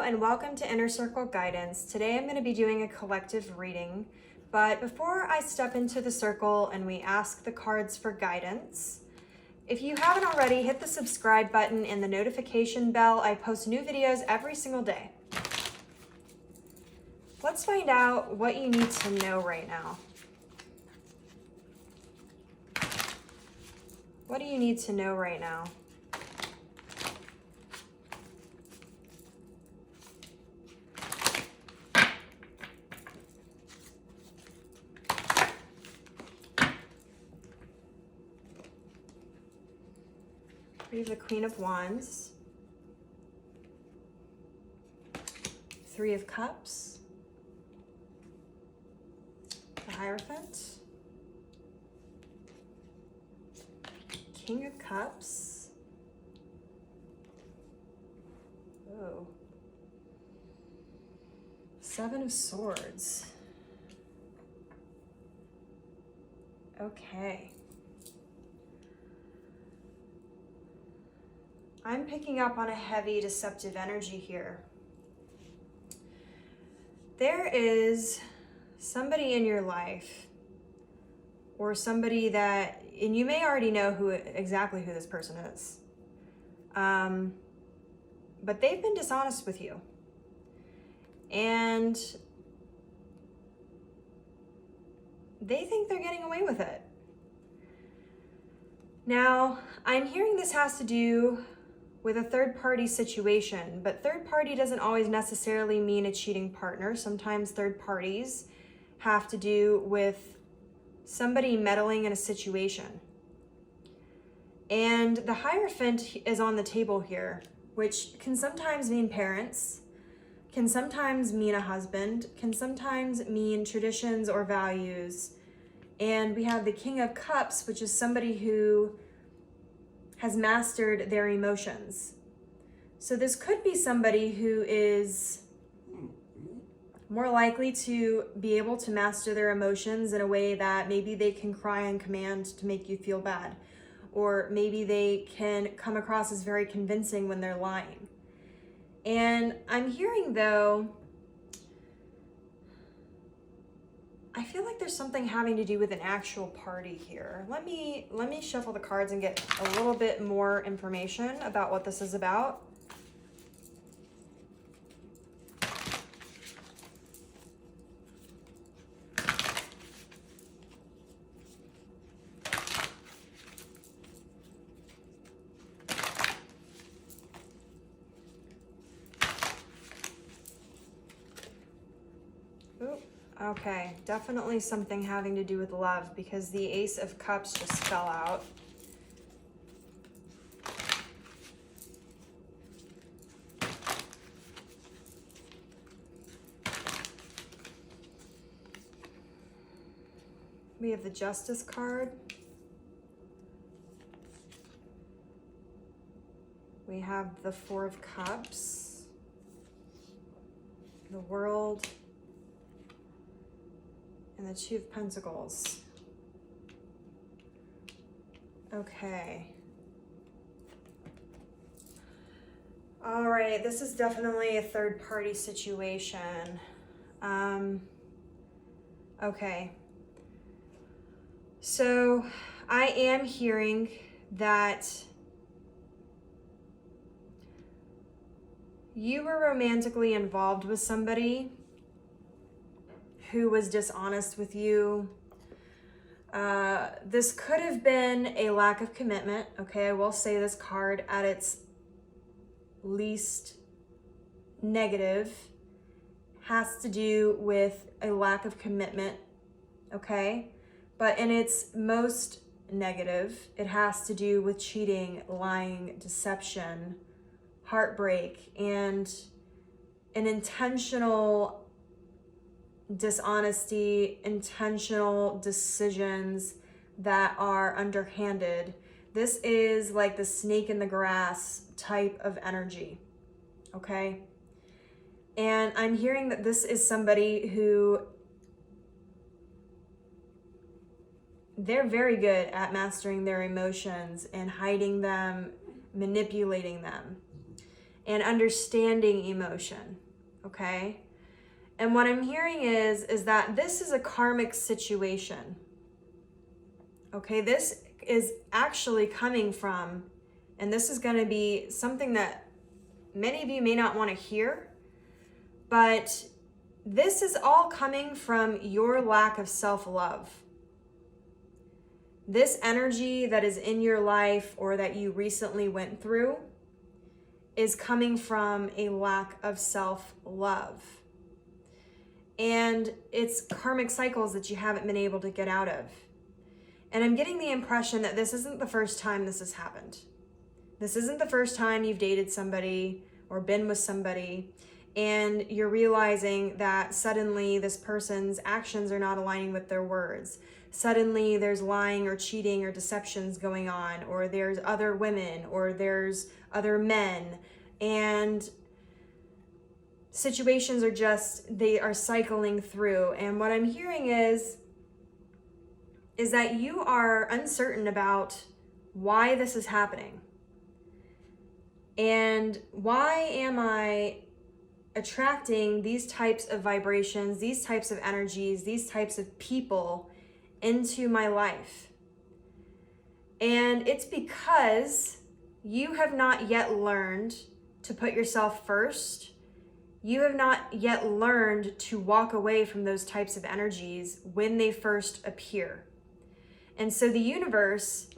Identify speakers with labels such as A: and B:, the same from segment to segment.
A: and welcome to Inner Circle Guidance. Today I'm going to be doing a collective reading, but before I step into the circle and we ask the cards for guidance, if you haven't already, hit the subscribe button and the notification bell. I post new videos every single day. Let's find out what you need to know right now. What do you need to know right now? We have the Queen of Wands, Three of Cups, the Hierophant, King of Cups, oh, Seven of Swords. Okay. I'm picking up on a heavy deceptive energy here. There is somebody in your life, or somebody that, and you may already know exactly who this person is, but they've been dishonest with you. And they think they're getting away with it. Now, I'm hearing this has to do with a third-party situation, but third party doesn't always necessarily mean a cheating partner. Sometimes third parties have to do with somebody meddling in a situation. And the Hierophant is on the table here, which can sometimes mean parents, can sometimes mean a husband, can sometimes mean traditions or values. And we have the King of Cups, which is somebody who has mastered their emotions. So this could be somebody who is more likely to be able to master their emotions in a way that maybe they can cry on command to make you feel bad, or maybe they can come across as very convincing when they're lying. And I'm hearing, though, I feel like there's something having to do with an actual party here. Let me shuffle the cards and get a little bit more information about what this is about. Okay, definitely something having to do with love, because the Ace of Cups just fell out. We have the Justice card. We have the Four of Cups, the World, and the Two of Pentacles. Okay. All right, this is definitely a third-party situation. Okay. So I am hearing that you were romantically involved with somebody who was dishonest with you. This could have been a lack of commitment. Okay, I will say this card at its least negative has to do with a lack of commitment, okay? But in its most negative, it has to do with cheating, lying, deception, heartbreak, and an intentional dishonesty, intentional decisions that are underhanded. This is like the snake in the grass type of energy, okay? And I'm hearing that this is somebody who, they're very good at mastering their emotions and hiding them, manipulating them. and understanding emotion, okay? And what I'm hearing is that this is a karmic situation, okay? This is actually coming from, and this is going to be something that many of you may not want to hear, but this is all coming from your lack of self-love. This energy that is in your life or that you recently went through is coming from a lack of self-love. And it's karmic cycles that you haven't been able to get out of. And I'm getting the impression that this isn't the first time this has happened. This isn't the first time you've dated somebody or been with somebody and you're realizing that suddenly this person's actions are not aligning with their words. Suddenly there's lying or cheating or deceptions going on, or there's other women, or there's other men, and situations are just, they are cycling through. And what I'm hearing is that you are uncertain about why this is happening. And why am I attracting these types of vibrations, these types of energies, these types of people into my life? And it's because you have not yet learned to put yourself first. You have not yet learned to walk away from those types of energies when they first appear. And so the universe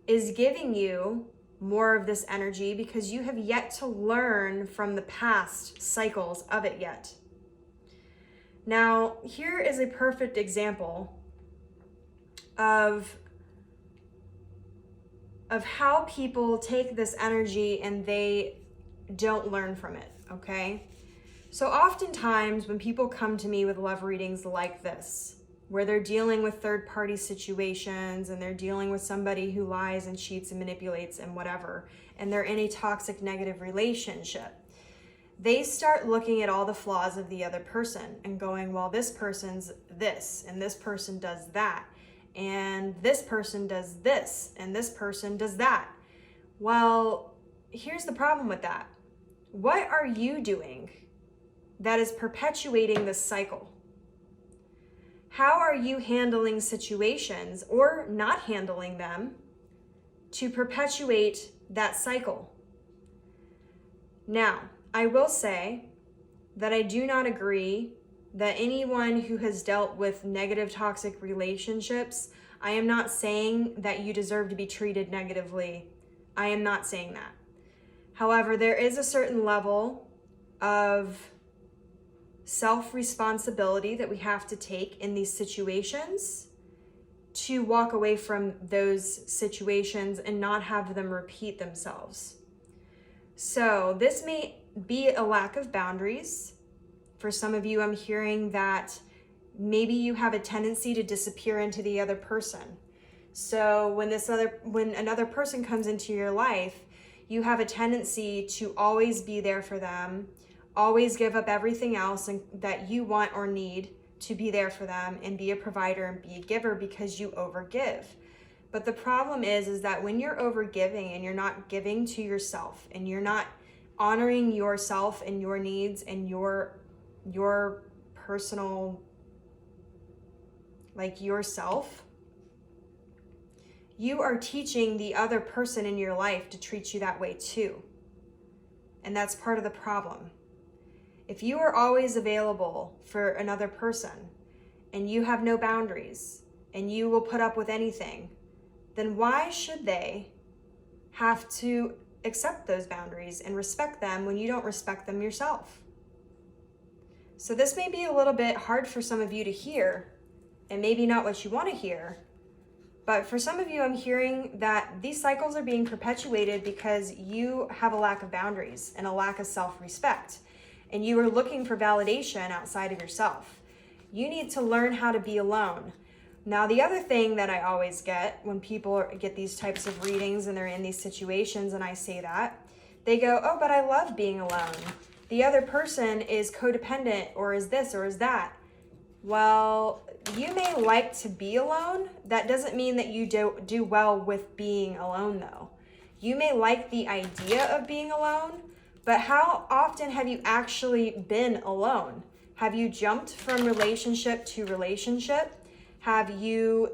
A: is giving you more of this energy because you have yet to learn from the past cycles of it yet. Now, here is a perfect example of how people take this energy and they don't learn from it, okay? So oftentimes when people come to me with love readings like this, where they're dealing with third-party situations and they're dealing with somebody who lies and cheats and manipulates and whatever, and they're in a toxic negative relationship, they start looking at all the flaws of the other person and going, well, this person's this, and this person does that, and this person does this, and this person does that. Well, here's the problem with that. What are you doing that is perpetuating this cycle? How are you handling situations or not handling them to perpetuate that cycle? Now, I will say that I do not agree that anyone who has dealt with negative toxic relationships, I am not saying that you deserve to be treated negatively. I am not saying that. However, there is a certain level of self-responsibility that we have to take in these situations to walk away from those situations and not have them repeat themselves. So this may be a lack of boundaries. For some of you, I'm hearing that maybe you have a tendency to disappear into the other person. So when another person comes into your life, you have a tendency to always be there for them, always give up everything else that you want or need to be there for them and be a provider and be a giver because you overgive. But the problem is that when you're overgiving and you're not giving to yourself and you're not honoring yourself and your needs and your personal, like yourself, you are teaching the other person in your life to treat you that way too. And that's part of the problem. If you are always available for another person and you have no boundaries and you will put up with anything, then why should they have to accept those boundaries and respect them when you don't respect them yourself? So this may be a little bit hard for some of you to hear and maybe not what you want to hear, but for some of you, I'm hearing that these cycles are being perpetuated because you have a lack of boundaries and a lack of self-respect. And you are looking for validation outside of yourself. You need to learn how to be alone. Now, the other thing that I always get when people get these types of readings and they're in these situations and I say that, they go, oh, but I love being alone. The other person is codependent or is this or is that. Well, you may like to be alone. That doesn't mean that you do well with being alone, though. You may like the idea of being alone, But how often have you actually been alone? Have you jumped from relationship to relationship? Have you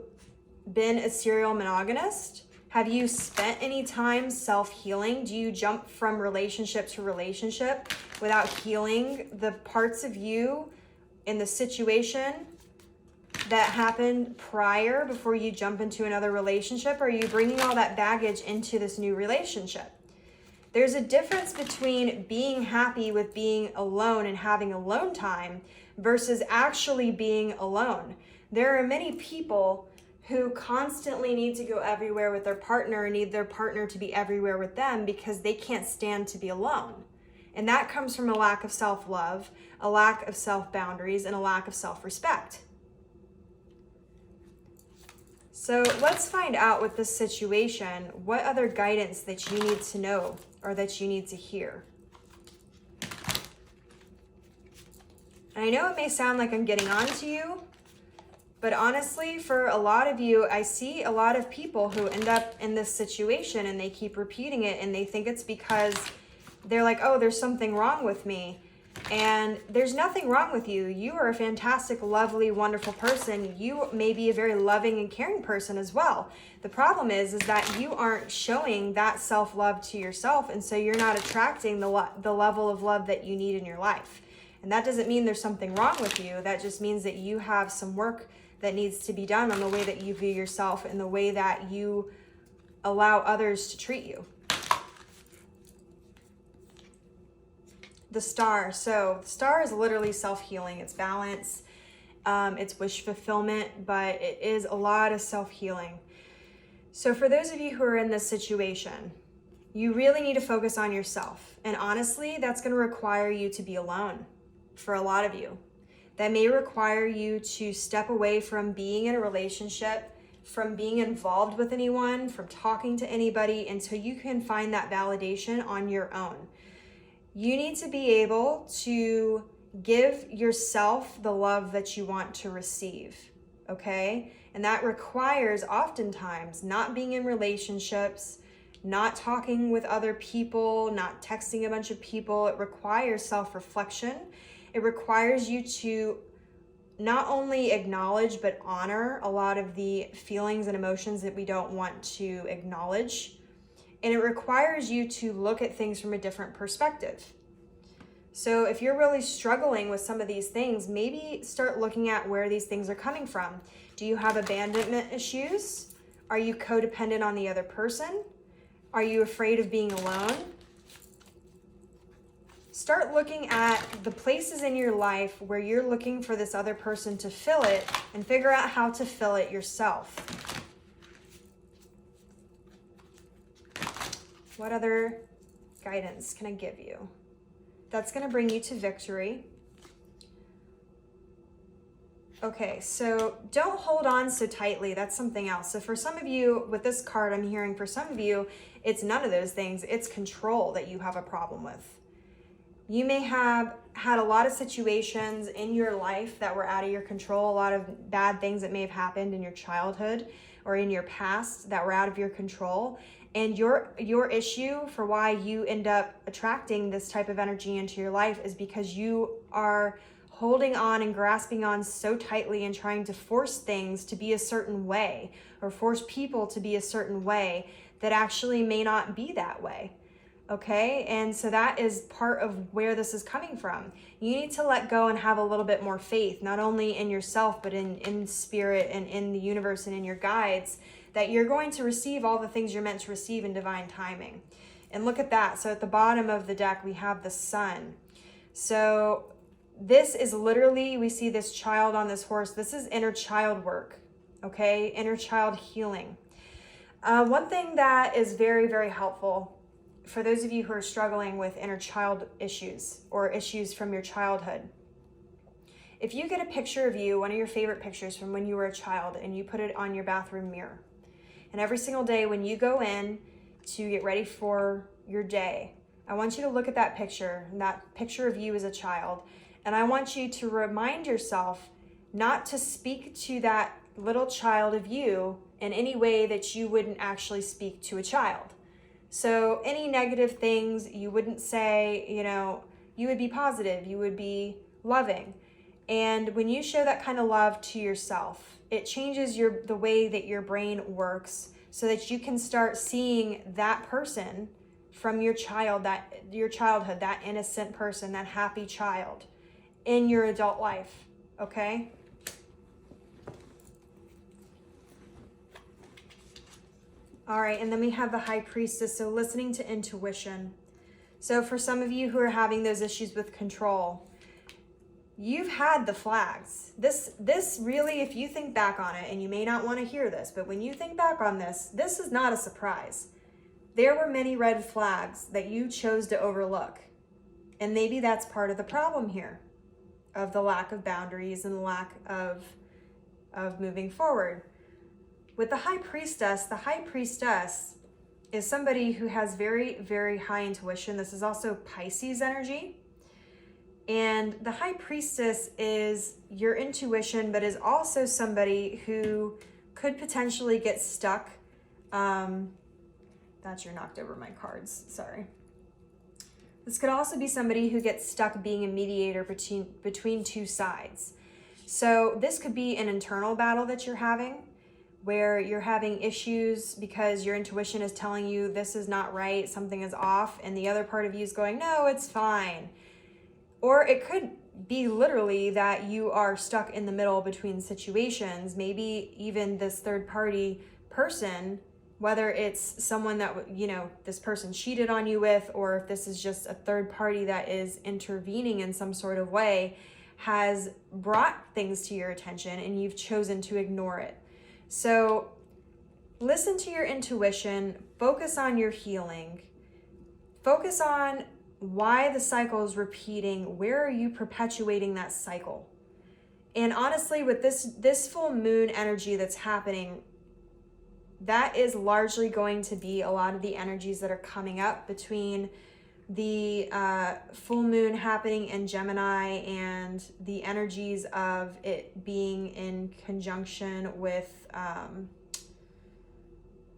A: been a serial monogamist? Have you spent any time self-healing? Do you jump from relationship to relationship without healing the parts of you in the situation that happened prior before you jump into another relationship? Or are you bringing all that baggage into this new relationship? There's a difference between being happy with being alone and having alone time versus actually being alone. There are many people who constantly need to go everywhere with their partner and need their partner to be everywhere with them because they can't stand to be alone. And that comes from a lack of self-love, a lack of self-boundaries, and a lack of self-respect. So let's find out with this situation, what other guidance that you need to know or that you need to hear. And I know it may sound like I'm getting on to you, but honestly, for a lot of you, I see a lot of people who end up in this situation and they keep repeating it and they think it's because they're like, oh, there's something wrong with me. And there's nothing wrong with you. You are a fantastic, lovely, wonderful person. You may be a very loving and caring person as well. The problem is that you aren't showing that self-love to yourself, and so you're not attracting the level of love that you need in your life. And that doesn't mean there's something wrong with you. That just means that you have some work that needs to be done on the way that you view yourself and the way that you allow others to treat you. The star. So the star is literally self-healing. It's balance. It's wish fulfillment, but it is a lot of self-healing. So for those of you who are in this situation, you really need to focus on yourself. And honestly, that's going to require you to be alone for a lot of you. That may require you to step away from being in a relationship, from being involved with anyone, from talking to anybody until you can find that validation on your own. You need to be able to give yourself the love that you want to receive, okay? And that requires oftentimes not being in relationships, not talking with other people, not texting a bunch of people. It requires self-reflection. It requires you to not only acknowledge but honor a lot of the feelings and emotions that we don't want to acknowledge. And it requires you to look at things from a different perspective. So if you're really struggling with some of these things, maybe start looking at where these things are coming from. Do you have abandonment issues? Are you codependent on the other person? Are you afraid of being alone? Start looking at the places in your life where you're looking for this other person to fill it and figure out how to fill it yourself. What other guidance can I give you? That's going to bring you to victory. Okay, so don't hold on so tightly. That's something else. So for some of you, with this card, I'm hearing for some of you, it's none of those things. It's control that you have a problem with. You may have had a lot of situations in your life that were out of your control, a lot of bad things that may have happened in your childhood or in your past that were out of your control. And your issue for why you end up attracting this type of energy into your life is because you are holding on and grasping on so tightly and trying to force things to be a certain way or force people to be a certain way that actually may not be that way. Okay, and so that is part of where this is coming from. You need to let go and have a little bit more faith, not only in yourself, but in spirit and in the universe and in your guides, that you're going to receive all the things you're meant to receive in divine timing. And look at that. So at the bottom of the deck, we have the sun. So this is literally, we see this child on this horse. This is inner child work, okay? Inner child healing. One thing that is very, very helpful for those of you who are struggling with inner child issues or issues from your childhood, if you get a picture of you, one of your favorite pictures from when you were a child, and you put it on your bathroom mirror, and every single day when you go in to get ready for your day, I want you to look at that picture, and that picture of you as a child, and I want you to remind yourself not to speak to that little child of you in any way that you wouldn't actually speak to a child. So any negative things you wouldn't say, you would be positive, you would be loving. And when you show that kind of love to yourself, it changes the way that your brain works so that you can start seeing that person from your childhood, that innocent person, that happy child in your adult life, okay? All right, and then we have the High Priestess, so listening to intuition. So for some of you who are having those issues with control, you've had the flags. This really, if you think back on it, and you may not want to hear this, but when you think back on this is not a surprise. There were many red flags that you chose to overlook. And maybe that's part of the problem here, of the lack of boundaries and the lack of moving forward. With the High Priestess is somebody who has very, very high intuition. This is also Pisces energy. And the High Priestess is your intuition, but is also somebody who could potentially get stuck. That's your knocked over my cards, sorry. This could also be somebody who gets stuck being a mediator between two sides. So this could be an internal battle that you're having, where you're having issues because your intuition is telling you this is not right, something is off, and the other part of you is going, no, it's fine. Or it could be literally that you are stuck in the middle between situations, maybe even this third party person, whether it's someone that, this person cheated on you with, or if this is just a third party that is intervening in some sort of way, has brought things to your attention and you've chosen to ignore it. So listen to your intuition, focus on your healing, focus on why the cycle is repeating. Where are you perpetuating that cycle? And honestly, with this full moon energy that's happening, that is largely going to be a lot of the energies that are coming up between the full moon happening in Gemini and the energies of it being in conjunction with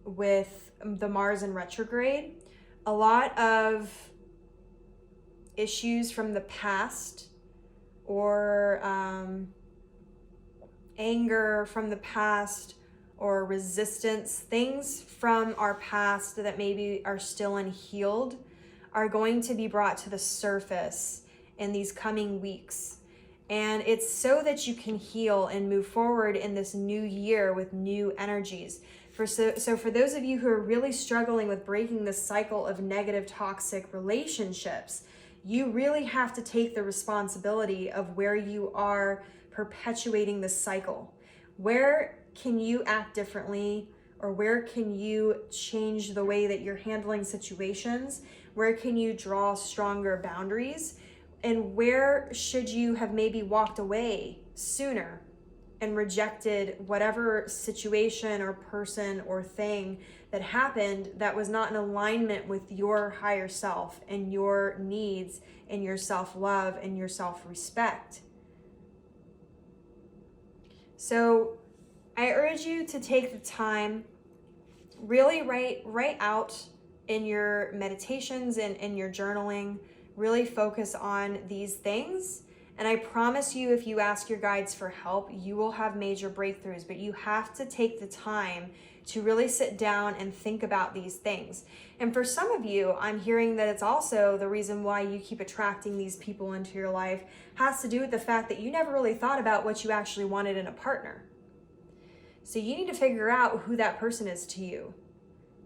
A: the Mars in retrograde. A lot of issues from the past, or anger from the past, or resistance, things from our past that maybe are still unhealed, are going to be brought to the surface in these coming weeks. And it's so that you can heal and move forward in this new year with new energies. So for those of you who are really struggling with breaking the cycle of negative, toxic relationships, you really have to take the responsibility of where you are perpetuating the cycle. Where can you act differently, or where can you change the way that you're handling situations? Where can you draw stronger boundaries? And where should you have maybe walked away sooner and rejected whatever situation or person or thing that happened that was not in alignment with your higher self and your needs and your self-love and your self-respect? So I urge you to take the time, really write out in your meditations and in your journaling, really focus on these things. And I promise you, if you ask your guides for help, you will have major breakthroughs, but you have to take the time to really sit down and think about these things. And for some of you, I'm hearing that it's also the reason why you keep attracting these people into your life has to do with the fact that you never really thought about what you actually wanted in a partner. So you need to figure out who that person is to you.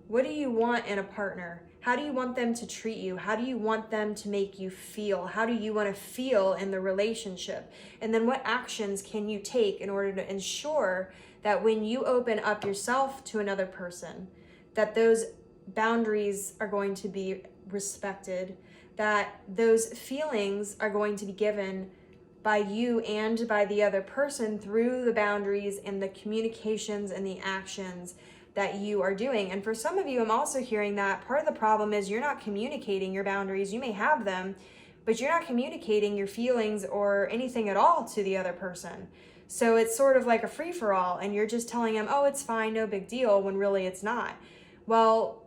A: What do you want in a partner? How do you want them to treat you? How do you want them to make you feel? How do you want to feel in the relationship? And then what actions can you take in order to ensure that when you open up yourself to another person, that those boundaries are going to be respected, that those feelings are going to be given by you and by the other person through the boundaries and the communications and the actions that you are doing. And for some of you, I'm also hearing that part of the problem is you're not communicating your boundaries. You may have them, but you're not communicating your feelings or anything at all to the other person. So it's sort of like a free-for-all, and you're just telling them, oh, it's fine, no big deal, when really it's not. Well,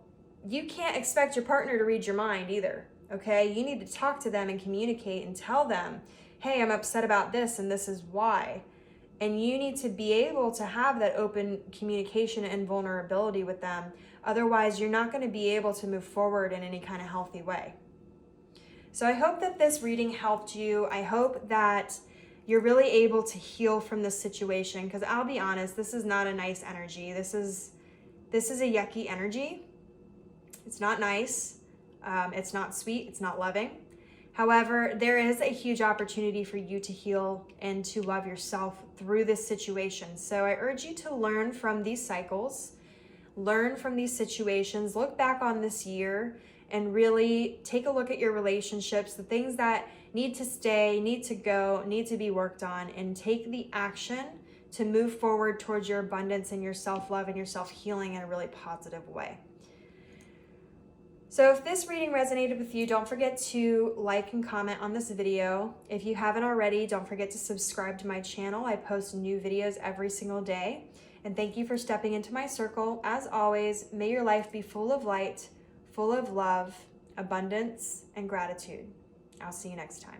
A: you can't expect your partner to read your mind either, okay? You need to talk to them and communicate and tell them, hey, I'm upset about this and this is why. And you need to be able to have that open communication and vulnerability with them. Otherwise, you're not going to be able to move forward in any kind of healthy way. So I hope that this reading helped you. I hope that you're really able to heal from this situation, because I'll be honest, this is not a nice energy. This is a yucky energy. It's not nice. It's not sweet. It's not loving. However, there is a huge opportunity for you to heal and to love yourself through this situation. So I urge you to learn from these cycles, learn from these situations, look back on this year, and really take a look at your relationships, the things that need to stay, need to go, need to be worked on, and take the action to move forward towards your abundance and your self-love and your self-healing in a really positive way. So if this reading resonated with you, don't forget to like and comment on this video. If you haven't already, don't forget to subscribe to my channel. I post new videos every single day. And thank you for stepping into my circle. As always, may your life be full of light, full of love, abundance, and gratitude. I'll see you next time.